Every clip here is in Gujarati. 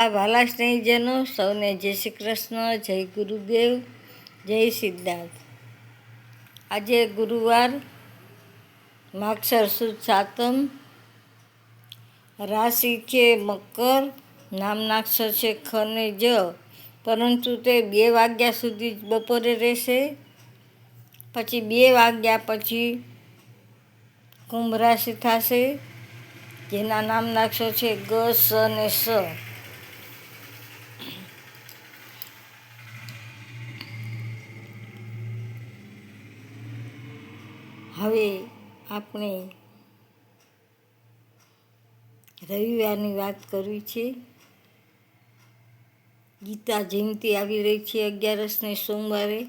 આ વાલા સ્નેહીજનો સૌને જય શ્રી કૃષ્ણ, જય ગુરુદેવ, જય સિદ્ધાર્થ. આજે ગુરુવાર, માગસર સુદ સાતમ, રાશિ છે મકર, નામનાક્ષર છે ખ ને જ, પરંતુ તે 2 વાગ્યા સુધી જ બપોરે રહેશે. પછી 2 વાગ્યા પછી કુંભ રાશિ થશે, જેના નામનાક્ષર છે ગ, સ ને સ. હવે આપણે રવિવારની વાત કરવી છે. ગીતા જયંતિ આવી રહી છે 11ને સોમવારે,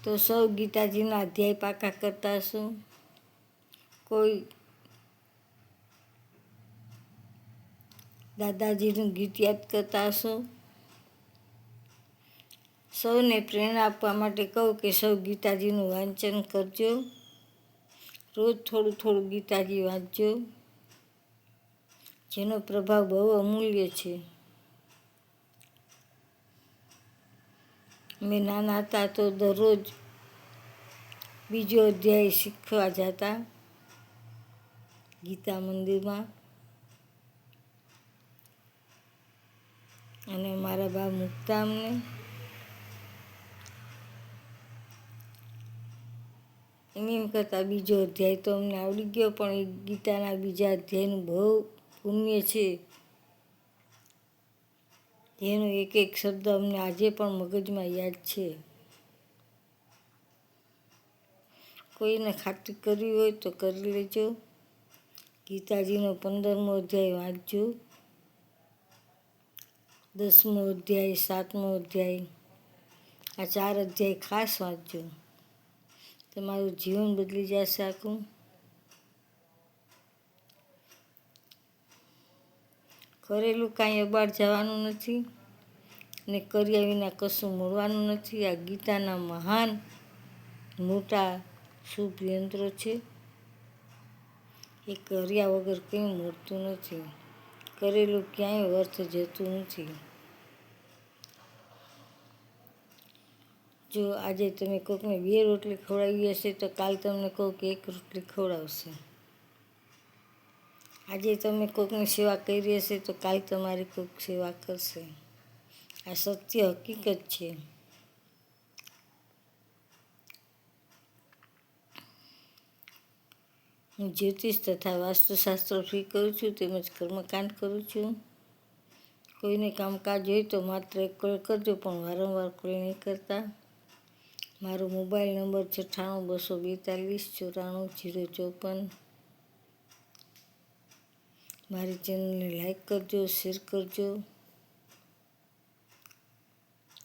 તો સૌ ગીતાજીના અધ્યાય પાકા કરતા હશું. કોઈ દાદાજીનું ગીત યાદ કરતા હશો. સૌને પ્રેરણા આપવા માટે કહું કે સૌ ગીતાજીનું વાંચન કરજો. રોજ થોડું થોડું ગીતાજી વાંચજો, જેનો પ્રભાવ બહુ અમૂલ્ય છે. અમે નાના હતા તો દરરોજ બીજો અધ્યાય શીખવા જતા ગીતા મંદિરમાં, અને મારા બા મૂકતા અમને. એમ કરતાં બીજો અધ્યાય તો અમને આવડી ગયો, પણ એ ગીતાના બીજા અધ્યાયનું બહુ પુણ્ય છે, જેનો એક એક શબ્દ અમને આજે પણ મગજમાં યાદ છે. કોઈને ખાતરી કરવી હોય તો કરી લેજો. ગીતાજીનો 15મો અધ્યાય વાંચજો, 10મો અધ્યાય, 7મો અધ્યાય, આ 4 અધ્યાય ખાસ વાંચજો. તમારું જીવન બદલી જશે આખું. કરેલું કાંઈ અબાર જવાનું નથી, ને કર્યા વિના કશું મળવાનું નથી. આ ગીતાના મહાન મોટા શુભ યંત્રો છે. એ કર્યા વગર કંઈ મળતું નથી. કરેલું ક્યાંય વ્યર્થ જતું નથી. જો આજે તમે કોઈકને 2 રોટલી ખવડાવી હશે, તો કાલ તમને કહું કે 1 રોટલી ખવડાવશે. આજે તમે કોઈકની સેવા કરી હશે, તો કાલ તમારી કોઈક સેવા કરશે. આ સત્ય હકીકત છે. હું જ્યોતિષ તથા વાસ્તુશાસ્ત્ર ફ્રી કરું છું, તેમજ કર્મકાંડ કરું છું. કોઈને કામકાજ હોય તો માત્ર 1 કોલ કરજો, પણ વારંવાર કોલ નહીં કરતા. મારો મોબાઈલ નંબર 9824244054. મારી ચેનલને લાઈક કરજો, શેર કરજો.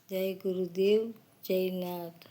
જય ગુરુદેવ, જય નાથ.